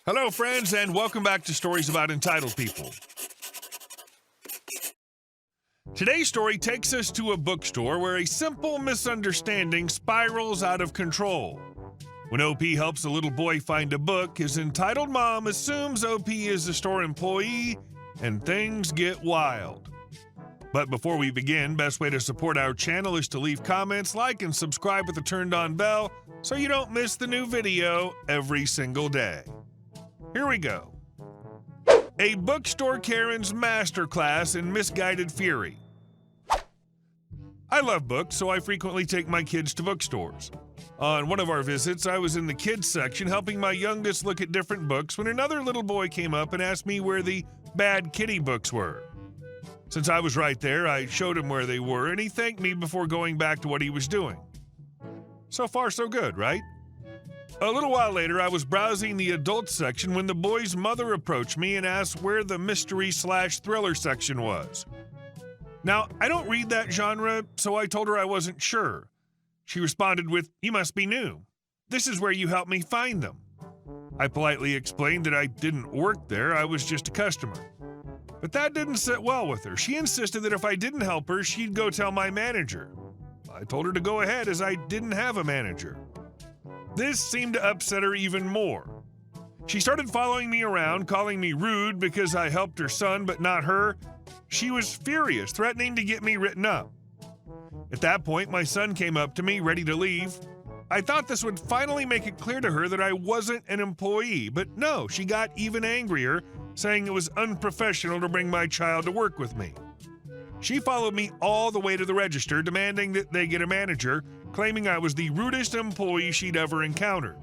Hello, friends, and welcome back to Stories About Entitled People. Today's story takes us to a bookstore where a simple misunderstanding spirals out of control. When OP helps a little boy find a book, his entitled mom assumes OP is a store employee, and things get wild. But before we begin, best way to support our channel is to leave comments, like, and subscribe with the turned-on bell so you don't miss the new video every single day. Here we go. A Bookstore Karen's masterclass in misguided fury. I love books, so I frequently take my kids to bookstores. On one of our visits, I was in the kids section helping my youngest look at different books when another little boy came up and asked me where the bad kitty books were. Since I was right there, I showed him where they were, and he thanked me before going back to what he was doing. So far, so good, right? A little while later, I was browsing the adult section when the boy's mother approached me and asked where the mystery/thriller section was. Now, I don't read that genre, so I told her I wasn't sure. She responded with, "You must be new. This is where you help me find them." I politely explained that I didn't work there, I was just a customer. But that didn't sit well with her. She insisted that if I didn't help her, she'd go tell my manager. I told her to go ahead as I didn't have a manager. This seemed to upset her even more. She started following me around, calling me rude because I helped her son but not her. She was furious, threatening to get me written up. At that point, my son came up to me, ready to leave. I thought this would finally make it clear to her that I wasn't an employee, but no, she got even angrier, saying it was unprofessional to bring my child to work with me. She followed me all the way to the register, demanding that they get a manager, claiming I was the rudest employee she'd ever encountered.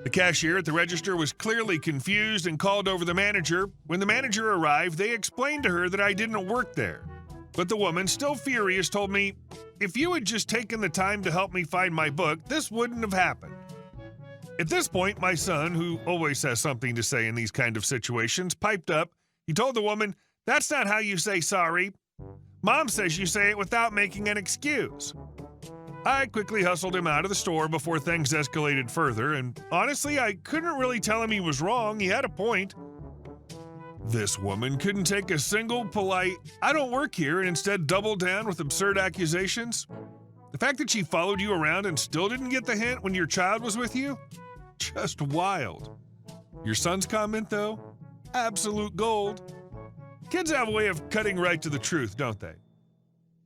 The cashier at the register was clearly confused and called over the manager. When the manager arrived, they explained to her that I didn't work there. But the woman, still furious, told me, "If you had just taken the time to help me find my book, this wouldn't have happened." At this point, my son, who always has something to say in these kind of situations, piped up. He told the woman, "That's not how you say sorry. Mom says you say it without making an excuse." I quickly hustled him out of the store before things escalated further, and honestly, I couldn't really tell him he was wrong. He had a point. This woman couldn't take a single polite, "I don't work here," and instead doubled down with absurd accusations. The fact that she followed you around and still didn't get the hint when your child was with you? Just wild. Your son's comment, though? Absolute gold. Kids have a way of cutting right to the truth, don't they?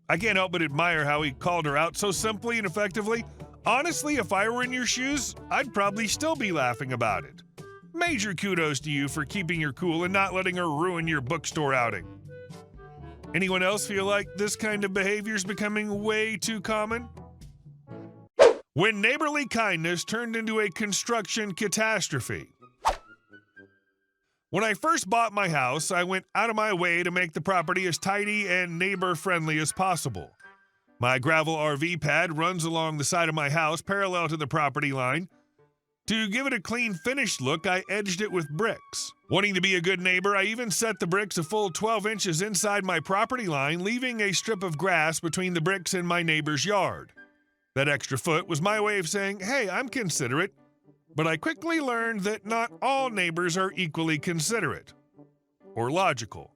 I can't help but admire how he called her out so simply and effectively. Honestly, if I were in your shoes, I'd probably still be laughing about it. Major kudos to you for keeping your cool and not letting her ruin your bookstore outing. Anyone else feel like this kind of behavior is becoming way too common? When neighborly kindness turned into a construction catastrophe. When I first bought my house, I went out of my way to make the property as tidy and neighbor-friendly as possible. My gravel RV pad runs along the side of my house parallel to the property line. To give it a clean, finished look, I edged it with bricks. Wanting to be a good neighbor, I even set the bricks a full 12 inches inside my property line, leaving a strip of grass between the bricks and my neighbor's yard. That extra foot was my way of saying, "Hey, I'm considerate." But I quickly learned that not all neighbors are equally considerate or logical.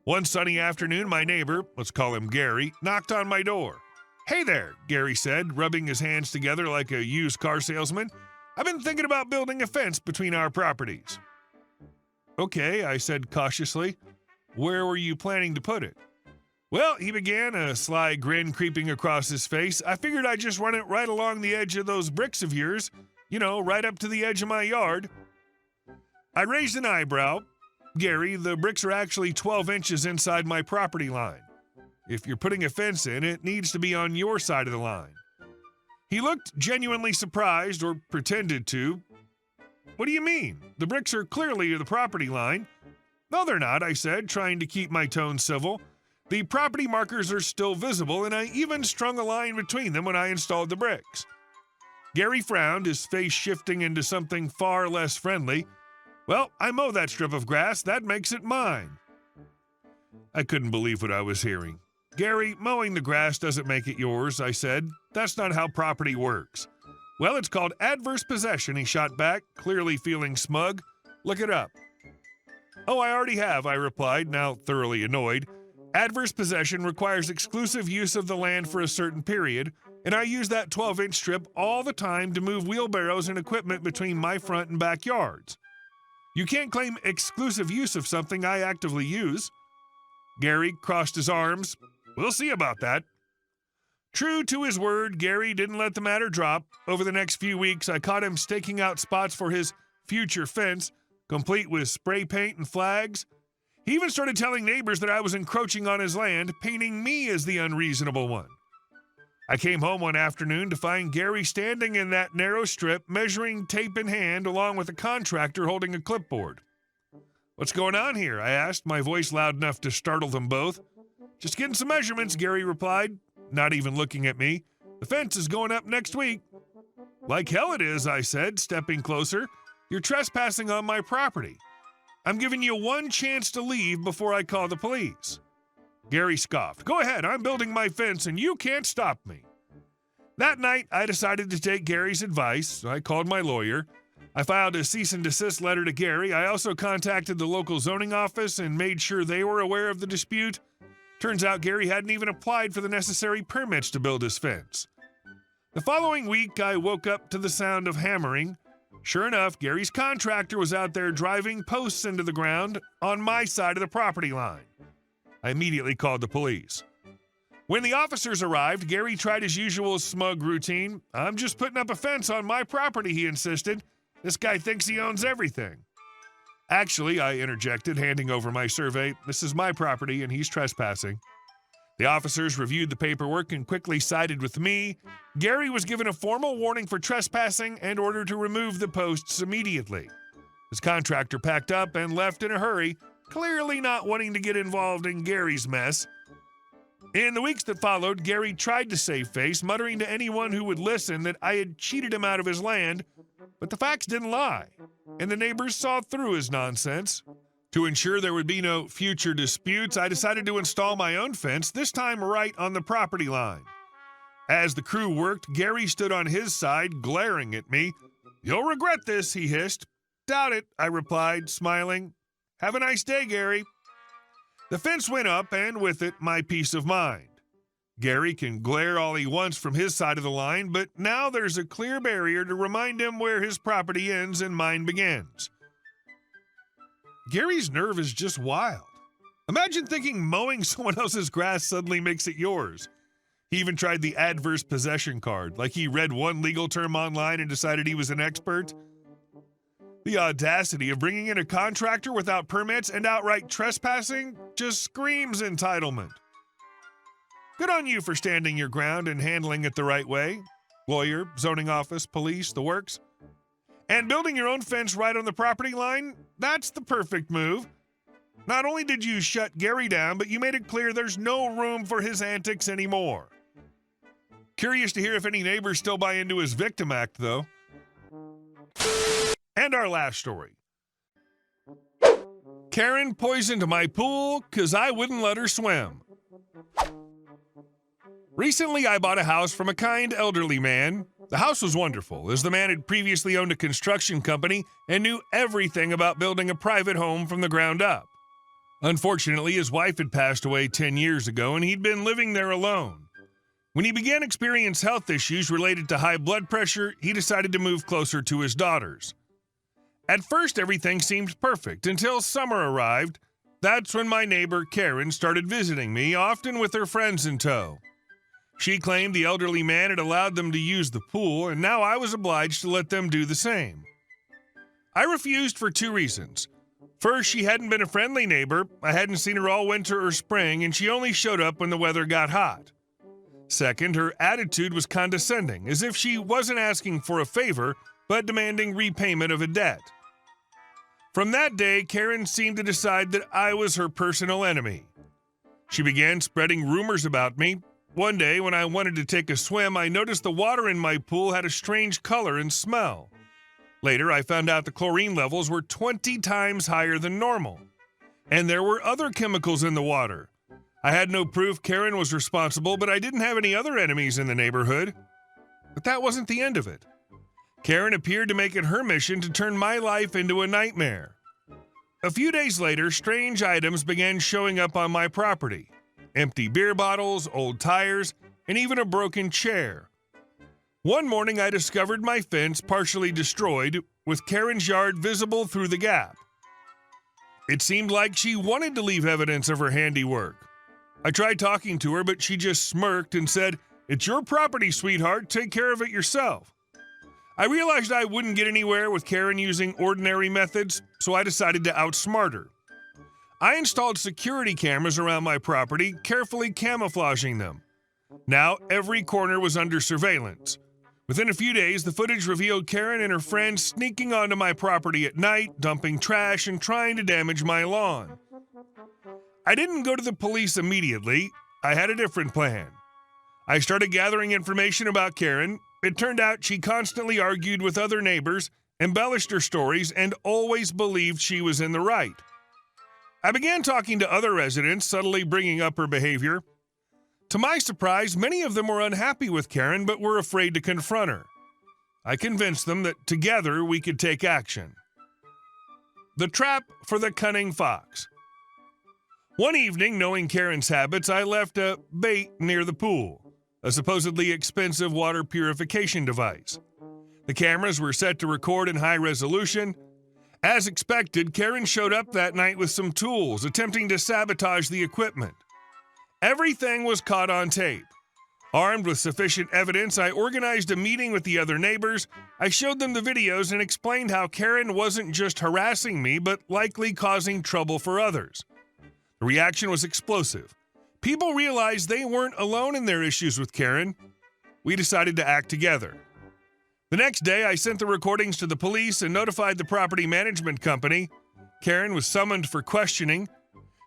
One sunny afternoon, my neighbor, let's call him Gary, knocked on my door. "Hey there," Gary said, rubbing his hands together like a used car salesman. "I've been thinking about building a fence between our properties." "Okay," I said cautiously. "Where were you planning to put it?" "Well," he began, a sly grin creeping across his face, "I figured I'd just run it right along the edge of those bricks of yours. You know, right up to the edge of my yard." I raised an eyebrow. "Gary, the bricks are actually 12 inches inside my property line. If you're putting a fence in, it needs to be on your side of the line." He looked genuinely surprised, or pretended to. "What do you mean? The bricks are clearly the property line." "No, they're not," I said, trying to keep my tone civil. "The property markers are still visible, and I even strung a line between them when I installed the bricks." Gary frowned, his face shifting into something far less friendly. "Well, I mow that strip of grass. That makes it mine." I couldn't believe what I was hearing. "Gary, mowing the grass doesn't make it yours," I said. "That's not how property works." "Well, it's called adverse possession," he shot back, clearly feeling smug. Look it up." "Oh, I already have," I replied, now thoroughly annoyed. "Adverse possession requires exclusive use of the land for a certain period, and I use that 12-inch strip all the time to move wheelbarrows and equipment between my front and backyards. You can't claim exclusive use of something I actively use." Gary crossed his arms. "We'll see about that." True to his word, Gary didn't let the matter drop. Over the next few weeks, I caught him staking out spots for his future fence, complete with spray paint and flags. He even started telling neighbors that I was encroaching on his land, painting me as the unreasonable one. I came home one afternoon to find Gary standing in that narrow strip, measuring tape in hand, along with a contractor holding a clipboard. "What's going on here?" I asked, my voice loud enough to startle them both. "Just getting some measurements," Gary replied, not even looking at me. "The fence is going up next week." "Like hell it is," I said, stepping closer. "You're trespassing on my property. I'm giving you one chance to leave before I call the police." Gary scoffed. "Go ahead, I'm building my fence and you can't stop me." That night, I decided to take Gary's advice. I called my lawyer. I filed a cease and desist letter to Gary. I also contacted the local zoning office and made sure they were aware of the dispute. Turns out Gary hadn't even applied for the necessary permits to build his fence. The following week, I woke up to the sound of hammering. Sure enough, Gary's contractor was out there driving posts into the ground on my side of the property line. I immediately called the police. When the officers arrived, Gary tried his usual smug routine. "I'm just putting up a fence on my property," he insisted. "This guy thinks he owns everything." "Actually," I interjected, handing over my survey, "this is my property and he's trespassing." The officers reviewed the paperwork and quickly sided with me. Gary was given a formal warning for trespassing and ordered to remove the posts immediately. His contractor packed up and left in a hurry, clearly not wanting to get involved in Gary's mess. In the weeks that followed, Gary tried to save face, muttering to anyone who would listen that I had cheated him out of his land, but the facts didn't lie, and the neighbors saw through his nonsense. To ensure there would be no future disputes, I decided to install my own fence, this time right on the property line. As the crew worked, Gary stood on his side, glaring at me. "You'll regret this," he hissed. "Doubt it," I replied, smiling. "Have a nice day, Gary." The fence went up, and with it, my peace of mind. Gary can glare all he wants from his side of the line, but now there's a clear barrier to remind him where his property ends and mine begins. Gary's nerve is just wild. Imagine thinking mowing someone else's grass suddenly makes it yours. He even tried the adverse possession card, like he read one legal term online and decided he was an expert. The audacity of bringing in a contractor without permits and outright trespassing just screams entitlement. Good on you for standing your ground and handling it the right way. Lawyer, zoning office, police, the works. And building your own fence right on the property line, that's the perfect move. Not only did you shut Gary down, but you made it clear there's no room for his antics anymore. Curious to hear if any neighbors still buy into his victim act, though. And our last story. Karen poisoned my pool because I wouldn't let her swim. Recently, I bought a house from a kind elderly man. The house was wonderful, as the man had previously owned a construction company and knew everything about building a private home from the ground up. Unfortunately, his wife had passed away 10 years ago, and he'd been living there alone. When he began to experience health issues related to high blood pressure, he decided to move closer to his daughters. At first, everything seemed perfect until summer arrived. That's when my neighbor Karen started visiting me, often with her friends in tow. She claimed the elderly man had allowed them to use the pool, and now I was obliged to let them do the same. I refused for 2 reasons. First, she hadn't been a friendly neighbor. I hadn't seen her all winter or spring, and she only showed up when the weather got hot. Second, her attitude was condescending, as if she wasn't asking for a favor, but demanding repayment of a debt. From that day, Karen seemed to decide that I was her personal enemy. She began spreading rumors about me. One day, when I wanted to take a swim, I noticed the water in my pool had a strange color and smell. Later, I found out the chlorine levels were 20 times higher than normal. And there were other chemicals in the water. I had no proof Karen was responsible, but I didn't have any other enemies in the neighborhood. But that wasn't the end of it. Karen appeared to make it her mission to turn my life into a nightmare. A few days later, strange items began showing up on my property. Empty beer bottles, old tires, and even a broken chair. One morning, I discovered my fence partially destroyed, with Karen's yard visible through the gap. It seemed like she wanted to leave evidence of her handiwork. I tried talking to her, but she just smirked and said, "It's your property, sweetheart. Take care of it yourself." I realized I wouldn't get anywhere with Karen using ordinary methods, so I decided to outsmart her. I installed security cameras around my property, carefully camouflaging them. Now every corner was under surveillance. Within a few days, the footage revealed Karen and her friends sneaking onto my property at night, dumping trash, and trying to damage my lawn. I didn't go to the police immediately. I had a different plan. I started gathering information about Karen. It turned out she constantly argued with other neighbors, embellished her stories, and always believed she was in the right. I began talking to other residents, subtly bringing up her behavior. To my surprise, many of them were unhappy with Karen but were afraid to confront her. I convinced them that together we could take action. The trap for the cunning fox. One evening, knowing Karen's habits, I left a bait near the pool, a supposedly expensive water purification device. The cameras were set to record in high resolution. As expected, Karen showed up that night with some tools, attempting to sabotage the equipment. Everything was caught on tape. Armed with sufficient evidence, I organized a meeting with the other neighbors. I showed them the videos and explained how Karen wasn't just harassing me, but likely causing trouble for others. The reaction was explosive. People realized they weren't alone in their issues with Karen. We decided to act together. The next day, I sent the recordings to the police and notified the property management company. Karen was summoned for questioning.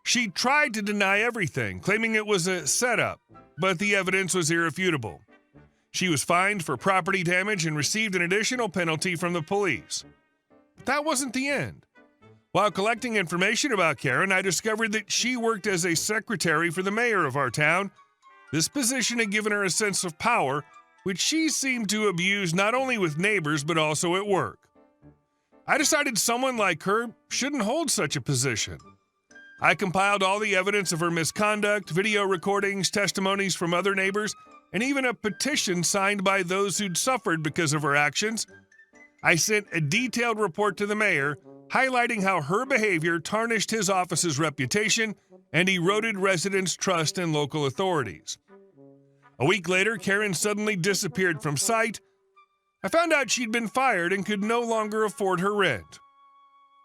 She tried to deny everything, claiming it was a setup, but the evidence was irrefutable. She was fined for property damage and received an additional penalty from the police. But that wasn't the end. While collecting information about Karen, I discovered that she worked as a secretary for the mayor of our town. This position had given her a sense of power, which she seemed to abuse not only with neighbors but also at work. I decided someone like her shouldn't hold such a position. I compiled all the evidence of her misconduct, video recordings, testimonies from other neighbors, and even a petition signed by those who'd suffered because of her actions. I sent a detailed report to the mayor, highlighting how her behavior tarnished his office's reputation and eroded residents' trust in local authorities. A week later, Karen suddenly disappeared from sight. I found out she'd been fired and could no longer afford her rent.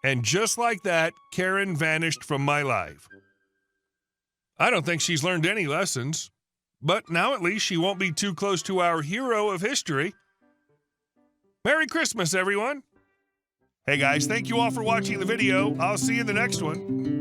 And just like that, Karen vanished from my life. I don't think she's learned any lessons, but now at least she won't be too close to our hero of history. Merry Christmas, everyone! Hey guys, thank you all for watching the video. I'll see you in the next one.